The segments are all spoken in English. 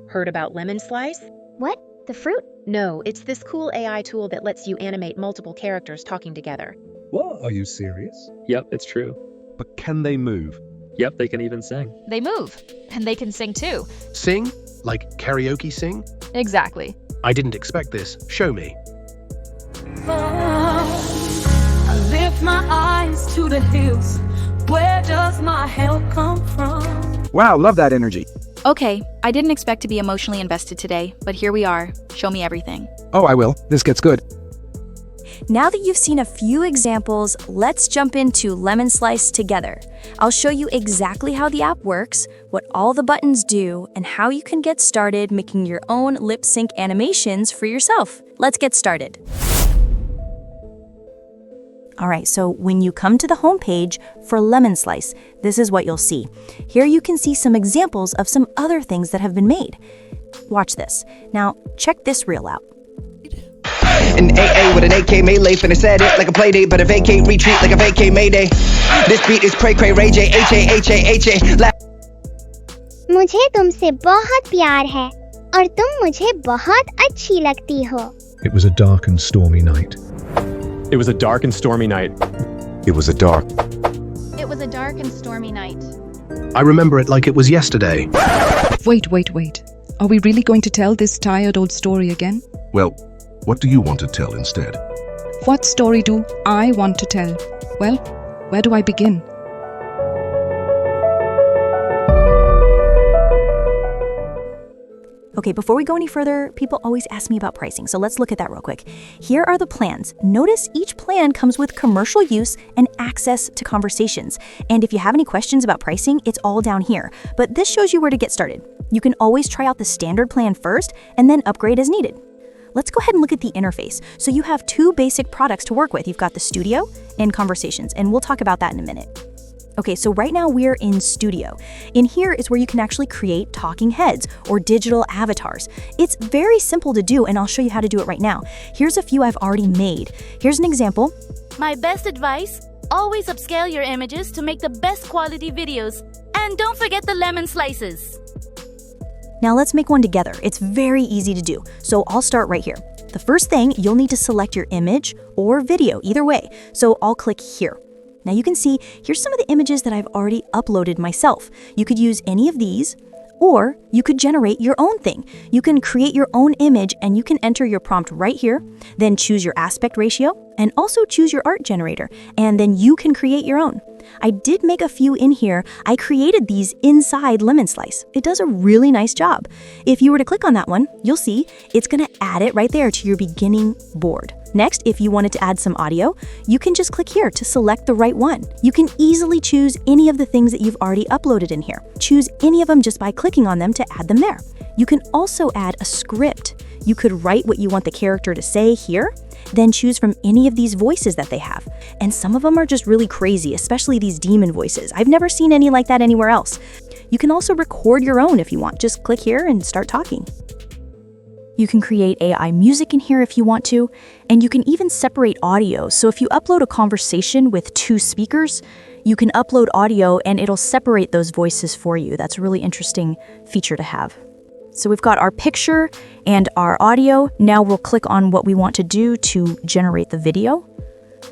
Heard about LemonSlice? What? The fruit? No, it's this cool AI tool that lets you animate multiple characters talking together. What? Are you serious? Yep, it's true. But can they move? Yep, they can even sing. They move, and they can sing too. Sing? Like karaoke sing? Exactly. I didn't expect this. Show me. I lift my eyes to the hills. Where does my help come from? Wow, love that energy. Okay, I didn't expect to be emotionally invested today, but here we are. Show me everything. Oh, I will. This gets good. Now that you've seen a few examples, let's jump into LemonSlice together. I'll show you exactly how the app works, what all the buttons do, and how you can get started making your own lip sync animations for yourself. Let's get started. All right, so when you come to the home page for LemonSlice, this is what you'll see. Here you can see some examples of some other things that have been made. Watch this. Now, check this reel out. An AA with an AK melee, finna set it like a play date, but a vacate retreat like a vacate mayday. This beat is cray cray ray J H A. मुझे तुमसे बहुत प्यार है और तुम मुझे बहुत अच्छी लगती हो. It was a dark and stormy night. It was a dark and stormy night. It was a dark and stormy night. I remember it like it was yesterday. Wait. Are we really going to tell this tired old story again? Well, what do you want to tell instead? What story do I want to tell? Well, where do I begin? Okay, before we go any further, people always ask me about pricing, so let's look at that real quick. Here are the plans. Notice each plan comes with commercial use and access to conversations. And if you have any questions about pricing, it's all down here. But this shows you where to get started. You can always try out the standard plan first and then upgrade as needed. Let's go ahead and look at the interface. So you have two basic products to work with. You've got the Studio and Conversations, and we'll talk about that in a minute. Okay, so right now we're in Studio. In here is where you can actually create talking heads or digital avatars. It's very simple to do, and I'll show you how to do it right now. Here's a few I've already made. Here's an example. My best advice, always upscale your images to make the best quality videos. And don't forget the lemon slices. Now let's make one together. It's very easy to do, so I'll start right here. The first thing, you'll need to select your image or video, either way. So I'll click here. Now you can see, here's some of the images that I've already uploaded myself. You could use any of these, or you could generate your own thing. You can create your own image and you can enter your prompt right here, then choose your aspect ratio, and also choose your art generator, and then you can create your own. I did make a few in here. I created these inside LemonSlice. It does a really nice job. If you were to click on that one, you'll see it's gonna add it right there to your beginning board. Next, if you wanted to add some audio, you can just click here to select the right one. You can easily choose any of the things that you've already uploaded in here. Choose any of them just by clicking on them to add them there. You can also add a script. You could write what you want the character to say here, then choose from any of these voices that they have. And some of them are just really crazy, especially these demon voices. I've never seen any like that anywhere else. You can also record your own if you want. Just click here and start talking. You can create AI music in here if you want to, and you can even separate audio. So if you upload a conversation with two speakers, you can upload audio and it'll separate those voices for you. That's a really interesting feature to have. So we've got our picture and our audio. Now we'll click on what we want to do to generate the video.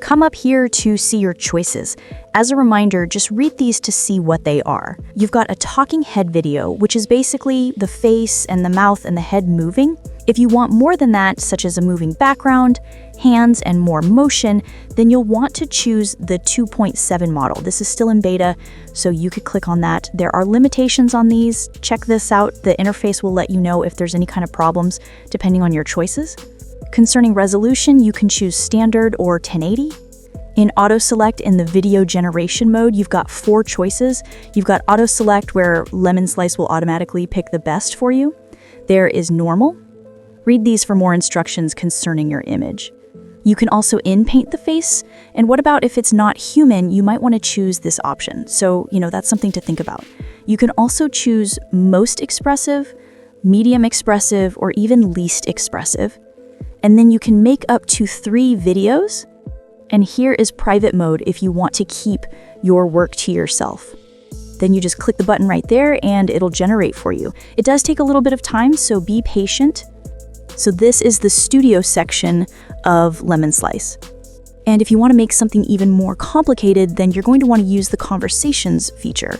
Come up here to see your choices. As a reminder, just read these to see what they are. You've got a talking head video, which is basically the face and the mouth and the head moving. If you want more than that, such as a moving background, hands, and more motion, then you'll want to choose the 2.7 model. This is still in beta, so you could click on that. There are limitations on these. Check this out. The interface will let you know if there's any kind of problems, depending on your choices. Concerning resolution, you can choose standard or 1080. In auto select in the video generation mode, you've got 4 choices. You've got auto select, where LemonSlice will automatically pick the best for you. There is normal. Read these for more instructions concerning your image. You can also in-paint the face, and what about if it's not human, you might want to choose this option. So, that's something to think about. You can also choose most expressive, medium expressive, or even least expressive. And then you can make up to 3 videos. And here is private mode if you want to keep your work to yourself. Then you just click the button right there and it'll generate for you. It does take a little bit of time, so be patient. So this is the studio section of LemonSlice. And if you want to make something even more complicated, then you're going to want to use the conversations feature.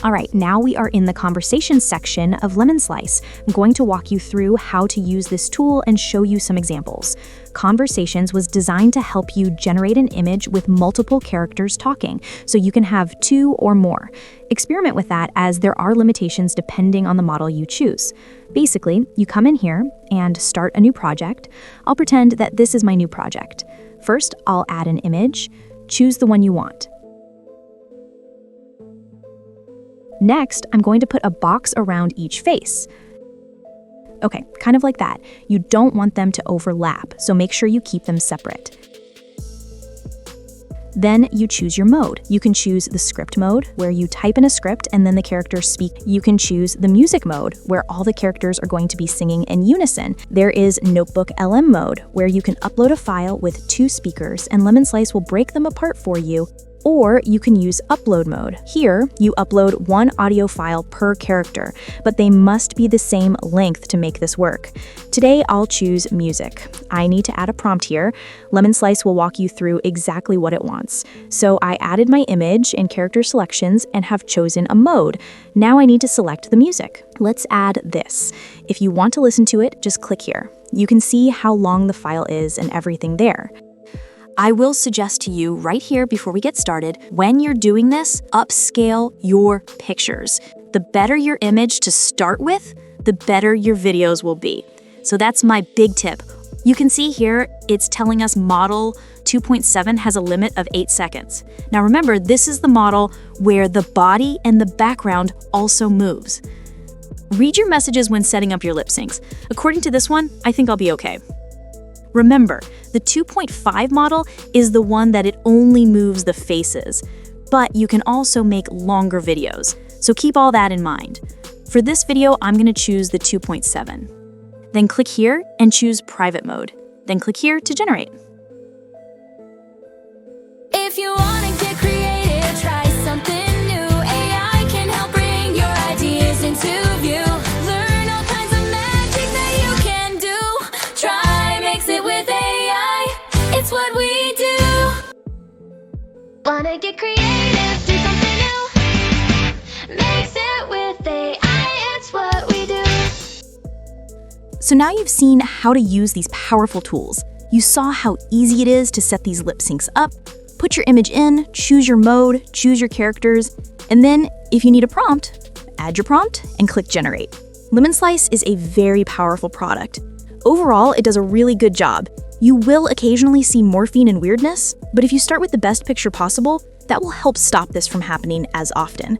All right, now we are in the conversations section of LemonSlice. I'm going to walk you through how to use this tool and show you some examples. Conversations was designed to help you generate an image with multiple characters talking, so you can have 2 or more. Experiment with that, as there are limitations depending on the model you choose. Basically, you come in here and start a new project. I'll pretend that this is my new project. First, I'll add an image. Choose the one you want. Next, I'm going to put a box around each face. Okay, kind of like that. You don't want them to overlap, so make sure you keep them separate. Then you choose your mode. You can choose the script mode, where you type in a script and then the characters speak. You can choose the music mode, where all the characters are going to be singing in unison. There is Notebook LM mode, where you can upload a file with 2 speakers and LemonSlice will break them apart for you. Or you can use upload mode. Here, you upload 1 audio file per character, but they must be the same length to make this work. Today, I'll choose music. I need to add a prompt here. LemonSlice will walk you through exactly what it wants. So I added my image and character selections and have chosen a mode. Now I need to select the music. Let's add this. If you want to listen to it, just click here. You can see how long the file is and everything there. I will suggest to you right here before we get started, when you're doing this, upscale your pictures. The better your image to start with, the better your videos will be. So that's my big tip. You can see here, it's telling us model 2.7 has a limit of 8 seconds. Now remember, this is the model where the body and the background also moves. Read your messages when setting up your lip syncs. According to this one, I think I'll be okay. Remember, the 2.5 model is the one that it only moves the faces, but you can also make longer videos, so keep all that in mind. For this video, I'm going to choose the 2.7. Then click here and choose private mode. Then click here to generate. If you want to get creative, try something new. AI can help bring your ideas into view. Learn all kinds of magic that you can do. Try mix it with AI. It's what we do. Wanna get creative, do something new. Mix it with AI. It's what we do. So now you've seen how to use these powerful tools. You saw how easy it is to set these lip syncs up, put your image in, choose your mode, choose your characters, and then if you need a prompt, add your prompt and click generate. LemonSlice is a very powerful product. Overall, it does a really good job. You will occasionally see morphine and weirdness, but if you start with the best picture possible, that will help stop this from happening as often.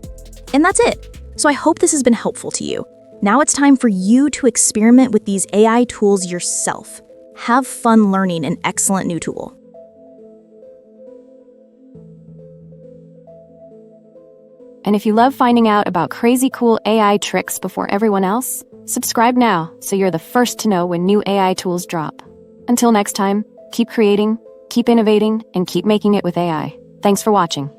And that's it. So I hope this has been helpful to you. Now it's time for you to experiment with these AI tools yourself. Have fun learning an excellent new tool. And if you love finding out about crazy cool AI tricks before everyone else, subscribe now so you're the first to know when new AI tools drop. Until next time, keep creating, keep innovating, and keep making it with AI. Thanks for watching.